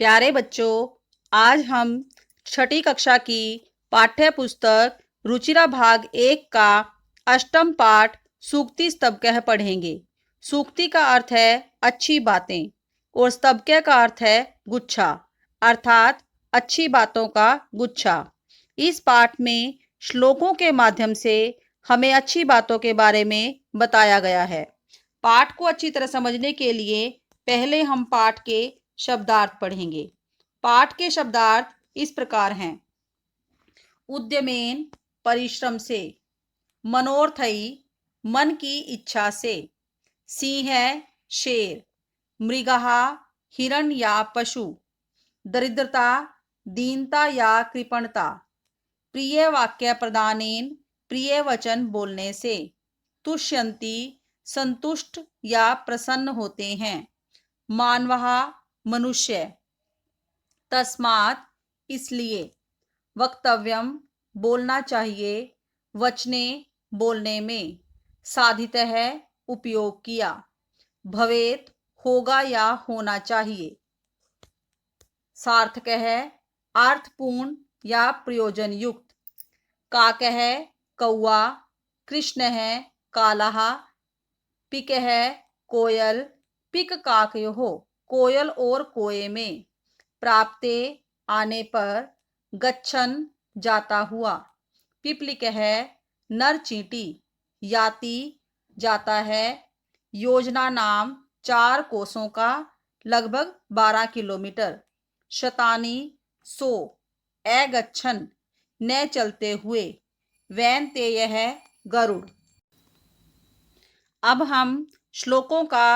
प्यारे बच्चों, आज हम छठी कक्षा की पाठ्य पुस्तक रुचिरा भाग 1 का अष्टम पाठ सूक्ति स्तबकः पढ़ेंगे। सूक्ति का अर्थ है अच्छी बातें और स्तबकः का अर्थ है गुच्छा, अर्थात अच्छी बातों का गुच्छा। इस पाठ में श्लोकों के माध्यम से हमें अच्छी बातों के बारे में बताया गया है। पाठ को अच्छी तरह समझने के लिए पहले हम पाठ के शब्दार्थ पढ़ेंगे। पाठ के शब्दार्थ इस प्रकार हैं। उद्यमेन परिश्रम से, मनोर्थई मन की इच्छा से, सिंह शेर, मृगहा हिरण या पशु, दरिद्रता दीनता या कृपणता, प्रिय वाक्य प्रदानेन प्रिय वचन बोलने से, तुष्यंती संतुष्ट या प्रसन्न होते हैं, मानवहा मनुष्य, तस्मात् इसलिए, वक्तव्यम बोलना चाहिए, वचने बोलने में, साधित है उपयोग किया, भवेत होगा या होना चाहिए, सार्थक है अर्थपूर्ण या प्रयोजन युक्त, काक है कौआ, कृष्ण है कालहा, पिक है कोयल, पिक काकयो हो कोयल और कोये में, प्राप्ते आने पर, गच्छन जाता हुआ, पिपलिक है नर चींटी, याति जाता है, योजना नाम 4 कोसों का लगभग 12 किलोमीटर, शतानी 100, गच्छन न चलते हुए, वैन तेय है गरुड़। अब हम श्लोकों का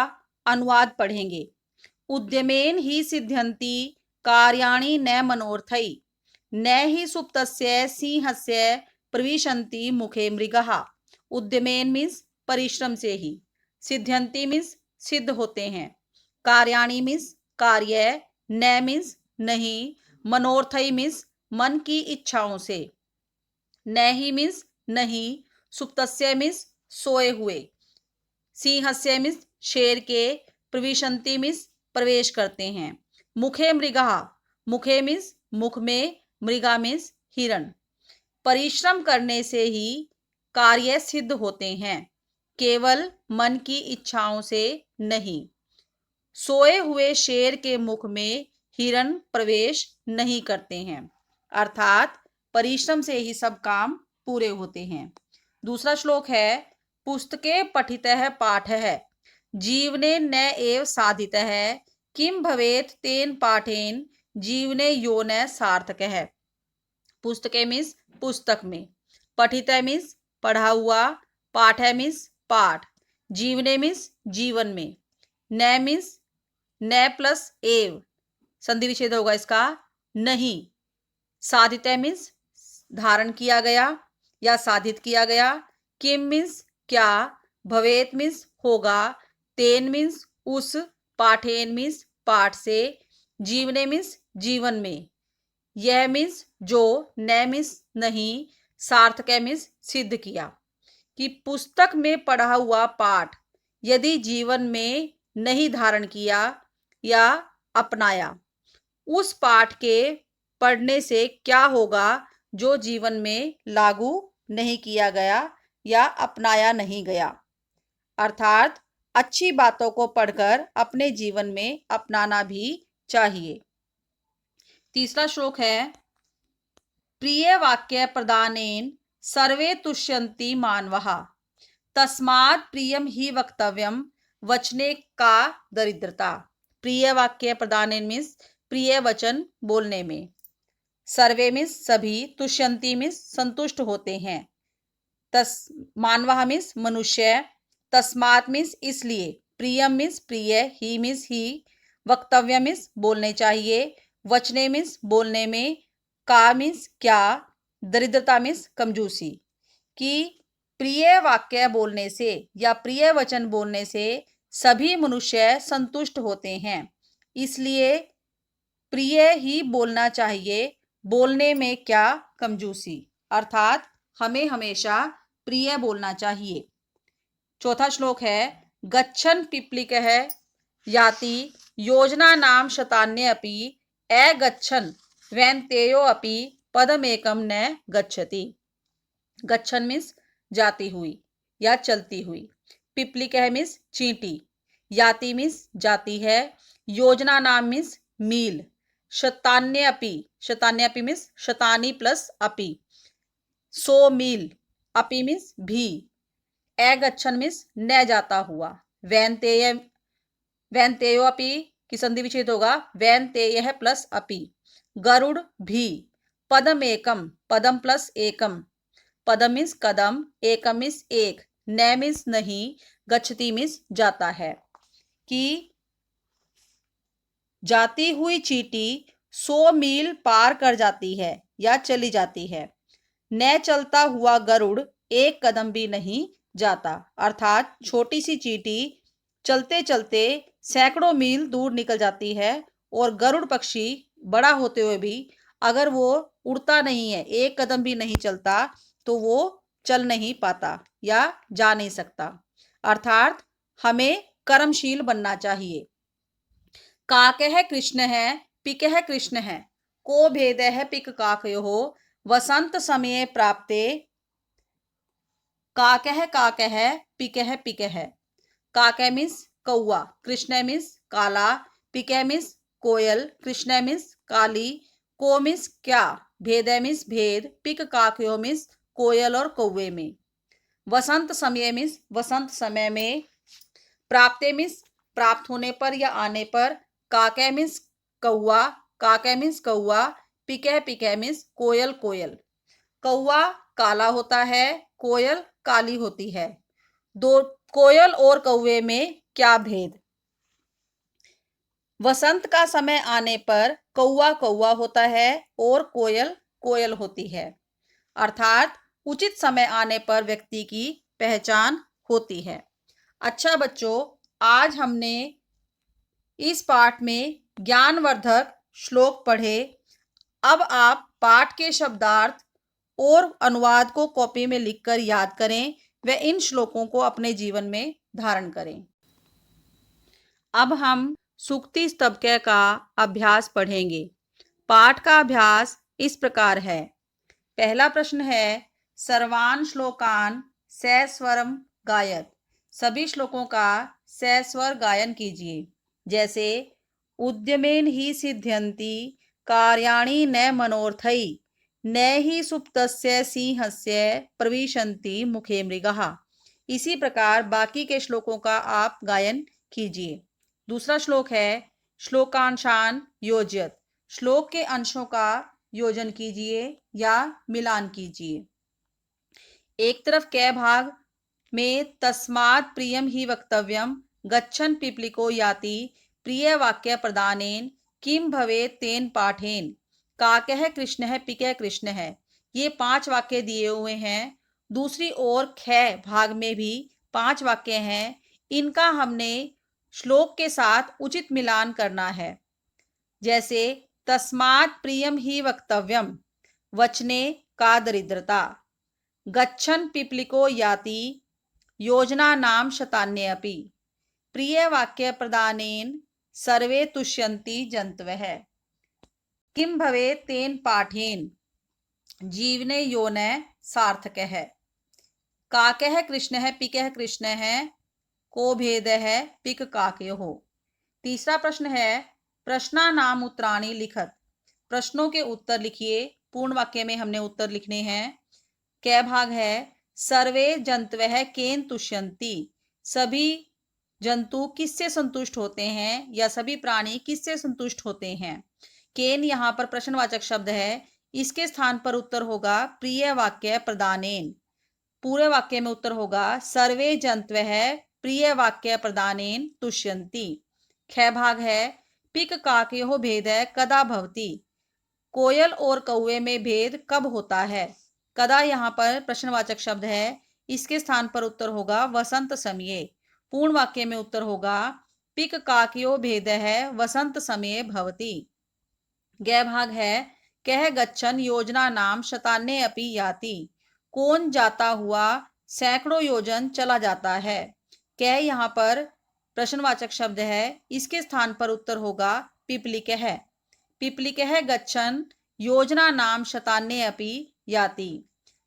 अनुवाद पढ़ेंगे। उद्यमेन ही सिद्ध्यन्ति कार्याणि न मनोर्थै, न ही सुप्तस्य सिंहस्य प्रविशन्ति मुखे मृगः। उद्यमेन मीन्स परिश्रम से ही, सिद्ध्यन्ति मीन्स सिद्ध होते हैं, कार्याणि मीन्स कार्य, न मीन्स नहीं, मनोर्थै मीन्स मन की इच्छाओं से, न ही मीन्स नहीं, सुप्तस्य मीन्स सोए हुए, सिंहस्य मीन्स शेर के, प्रविशन्ति मीन्स प्रवेश करते हैं, मुखे मृगः, मुखे मीन्स मुख में, मृगा मीन्स हिरण। परिश्रम करने से ही कार्य सिद्ध होते हैं, केवल मन की इच्छाओं से नहीं। सोए हुए शेर के मुख में हिरण प्रवेश नहीं करते हैं, अर्थात परिश्रम से ही सब काम पूरे होते हैं। दूसरा श्लोक है, पुस्तके पठितः पाठः, जीवने न एव साधितः, किम भवेत तेन पाठेन जीवने यो न सार्थकः। पुस्तके मीन्स पुस्तक में, पठित मीन्स पढ़ा हुआ, पाठ मीन्स पाठ, जीवने मीन्स जीवन में, न मीन्स न प्लस एव, संधि विच्छेद होगा इसका, नहीं, साधित मीन्स धारण किया गया या साधित किया गया, किम मीन्स क्या, भवेत मीन्स होगा, तेन मीन्स उस, पाठेन मीन्स पाठ से, जीवने मीन्स जीवन में, यह मीन्स जो, न मीन्स नहीं, सार्थक मीन्स सिद्ध किया। कि पुस्तक में पढ़ा हुआ पाठ यदि जीवन में नहीं धारण किया या अपनाया, उस पाठ के पढ़ने से क्या होगा जो जीवन में लागू नहीं किया गया या अपनाया नहीं गया, अर्थात अच्छी बातों को पढ़कर अपने जीवन में अपनाना भी चाहिए। तीसरा श्लोक है, प्रिय वाक्य प्रदानेन सर्वे तुष्यन्ति मानवः, तस्मात् प्रियम ही वक्तव्यम वचने का दरिद्रता। प्रिय वाक्य प्रदानेन मीन्स प्रिय वचन बोलने में, सर्वे मीन्स सभी, तुष्यन्ति मीन्स संतुष्ट होते हैं, मानवः मीन्स मनुष्य, तस्मात् मीन्स इसलिए, प्रियम मीन्स प्रिय, ही मीन्स ही, वक्तव्य मीन्स बोलने चाहिए, वचने मीन्स बोलने में, का मीन्स क्या, दरिद्रता मीन्स कंजूसी। कि प्रिय वाक्य बोलने से या प्रिय वचन बोलने से सभी मनुष्य संतुष्ट होते हैं, इसलिए प्रिय ही बोलना चाहिए, बोलने में क्या कंजूसी, अर्थात हमें हमेशा प्रिय बोलना चाहिए। चौथा श्लोक है, गच्छन पिपलिकः याति योजना नाम शतान्य अपि ए गच्छन् वैन्तेयो अपि पदमेकम न गच्छति। गच्छन मीन्स जाती हुई या चलती हुई। पिपलिकः मीन्स चींटी। याति मीन्स जाती है। योजना नाम मीन्स मील। शतान्य अपि मीन्स शतानी प्लस अपि। 100 मील। अपि मीन्स भी। ए गच्छन मीन्स न जाता हुआ। वैन्तेयो अपि की संधि विच्छेद होगा वैन्तेयः प्लस अपि। गरुड़ भी। पदम एकम, पदम प्लस एकम। पदम मीन्स कदम, एकम मीन्स एक, न मीन्स नहीं, गच्छति मीन्स जाता है। कि जाती हुई चींटी 100 मील पार कर जाती है या चली जाती है। न चलता हुआ गरुड़ एक कदम भी नहीं जाता। अर्थात छोटी सी चींटी चलते चलते सैकड़ों मील दूर निकल जाती है और गरुड़ पक्षी बड़ा होते हुए भी अगर वो उड़ता नहीं है, एक कदम भी नहीं चलता, तो वो चल नहीं पाता या जा नहीं सकता। अर्थात हमें कर्मशील बनना चाहिए। काकः कृष्ण है, पिकः कृष्ण है, को भेद है पिक काकयो वसंत समय प्राप्ते। काकः काकः पिकः पिकः। काकः मीन्स कौआ, कृष्ण मीन्स काला, पिकः मीन्स कोयल, कृष्ण मीन्स काली, को मीन्स क्या, भेद मीन्स भेद, पिक काकयो मीन्स कोयल और कौवे में। वसंत समय मीन्स वसंत समय में। प्राप्ते मीन्स प्राप्त होने पर या आने पर। काकै मीन्स कौआ, काकै मीन्स कौआ, पिकह पिकह मीन्स कोयल कोयल। कौआ काला होता है, कोयल काली होती है। दो कोयल और कौवे में क्या भेद? वसंत का समय आने पर कौआ कौआ होता है और कोयल कोयल होती है। अर्थात उचित समय आने पर व्यक्ति की पहचान होती है। अच्छा बच्चों, आज हमने इस पाठ में ज्ञानवर्धक श्लोक पढ़े। अब आप पाठ के शब्दार्थ और अनुवाद को कॉपी में लिखकर याद करें व इन श्लोकों को अपने जीवन में धारण करें। अब हम सूक्ति स्तबक का अभ्यास पढ़ेंगे। पाठ का अभ्यास इस प्रकार है। पहला प्रश्न है, सर्वान श्लोकान सस्वरम गायत। सभी श्लोकों का सस्वर गायन कीजिए। जैसे उद्यमेन ही सिद्ध्यन्ति कार्याणि न मनोर्थै न ही सुप्तस्य सिंहस्य प्रविशन्ति मुखे मृगः। इसी प्रकार बाकी के श्लोकों का आप गायन कीजिए। दूसरा श्लोक है, श्लोकांशान योजयत। श्लोक के अंशों का योजन कीजिए या मिलान कीजिए। एक तरफ कै भाग में तस्मात् प्रियम ही वक्तव्यम गच्छन् पिपलिको याति प्रिय वाक्य प्रदानेन किम भवेत् तेन पाठेन काकः कृष्ण है पिकः कृष्ण है। ये 5 वाक्य दिए हुए हैं। दूसरी ओर ख भाग में भी 5 वाक्य हैं। इनका हमने श्लोक के साथ उचित मिलान करना है। जैसे तस्मात् प्रियम ही वक्तव्यम, वचने का दरिद्रता। गच्छन् पिपलिको याति, योजना नाम शतान्य अपि। प्रिय वाक्य प्रदानेन सर्वे तुष्यन्ति जन्तवः। किम भवेत् तेन पाठेन जीवने योने सार्थकः। काकः कृष्णः पिकः कृष्णः को भेदः पिक काकयोः। तीसरा प्रश्न है, प्रश्ना नाम उत्तराणि लिखत। प्रश्नों के उत्तर लिखिए। पूर्ण वाक्य में हमने उत्तर लिखने हैं। कै भाग है, सर्वे जंतवः केन तुष्यन्ति। सभी जंतु किससे संतुष्ट होते हैं या सभी प्राणी किससे संतुष्ट होते हैं। केन यहाँ पर प्रश्नवाचक शब्द है। इसके स्थान पर उत्तर होगा प्रिय वाक्य प्रदानेन। पूरे वाक्य में उत्तर होगा सर्वे जंतवः प्रिय वाक्य प्रदानेन तुष्यन्ति। ख भाग है, पिक काकयोः भेदः कदा भवति। कोयल और कौवे में भेद कब होता है। कदा यहाँ पर प्रश्नवाचक शब्द है। इसके स्थान पर उत्तर होगा वसंत समये। पूर्ण वाक्य में उत्तर होगा पिक काकयो भेदः वसंत समये भवति। गै भाग है, कह गच्छन् योजना नाम शतान्य अपि याति। कौन जाता हुआ सैकड़ों योजन चला जाता है। कह यहाँ पर प्रश्नवाचक शब्द है। इसके स्थान पर उत्तर होगा पिपलिकः। पिपलिकः गच्छन् योजना नाम शतान्ये अपि याति।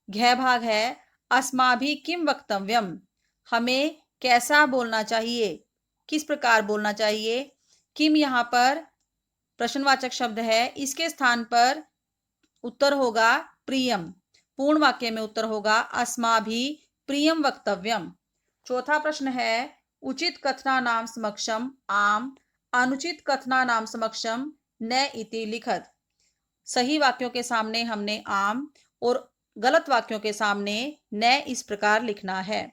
घ भाग है अस्माभिः किं वक्तव्यम, हमें कैसा बोलना चाहिए, किस प्रकार बोलना चाहिए। किम यहाँ पर प्रश्नवाचक शब्द है, इसके स्थान पर उत्तर होगा प्रियम। पूर्ण वाक्य में उत्तर होगा अस्माभिः प्रियम वक्तव्यम। चौथा प्रश्न है उचित कथनानां समक्षम आम, अनुचित कथनानां समक्षम न इति लिखत। सही वाक्यों के सामने हमने आम और गलत वाक्यों के सामने न इस प्रकार लिखना है।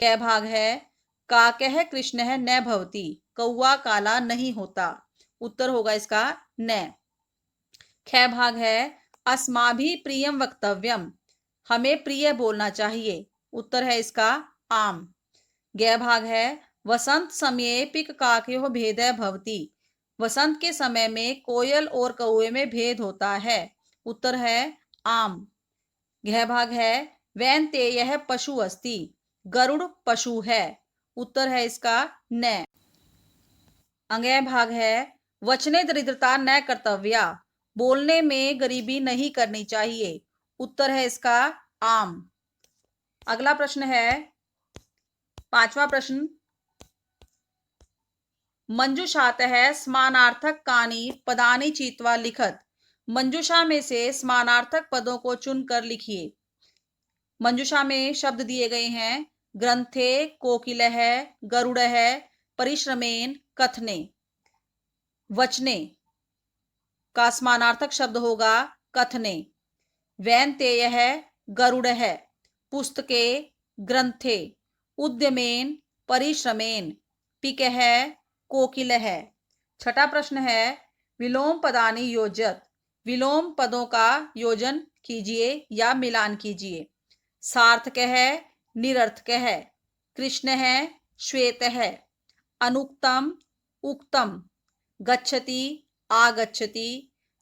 क भाग है काकः कृष्णः न भवति, कौवा काला नहीं होता। उत्तर होगा इसका न। ख भाग है अस्माभिः प्रियम वक्तव्यम, हमें प्रिय बोलना चाहिए। उत्तर है इसका आम। ग भाग है वसंत समये पिक काकयोः भेदः भवति, वसंत के समय में कोयल और कौवे में भेद होता है। उत्तर है आम। घ भाग है वैनतेयः पशु अस्ति, गरुड़ पशु है। उत्तर है इसका न। अंग भाग है वचने दरिद्रता न कर्तव्या, बोलने में गरीबी नहीं करनी चाहिए। उत्तर है इसका आम। अगला प्रश्न है पांचवा प्रश्न, मंजूषातः समानार्थक कानि पदानि चीत्वा लिखत। मंजूषा में से समानार्थक पदों को चुनकर लिखिए। मंजूषा में शब्द दिए गए हैं ग्रंथे, कोकिलः, गरुड़ः, परिश्रमेन, कथने। वचने का समानार्थक शब्द होगा कथने। वैनतेयः गरुड़ः, पुस्तके ग्रंथे, उद्यमेन परिश्रमेन, पिकः कोकिलः। छठा प्रश्न है विलोम पदानि योजत, विलोम पदों का योजन कीजिए या मिलान कीजिए। सार्थकः, निरर्थकः, कृष्णः, श्वेतः, अनुक्तम, उक्तम, गच्छति, आगच्छति,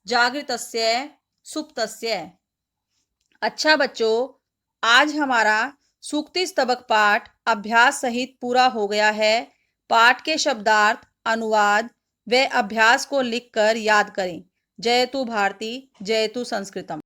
जागृतस्य, सुप्तस्य। अच्छा बच्चों, आज हमारा सूक्ति स्तबक पाठ अभ्यास सहित पूरा हो गया है। पाठ के शब्दार्थ, अनुवाद व अभ्यास को लिखकर याद करें। जयतु भारती, जयतु संस्कृतम।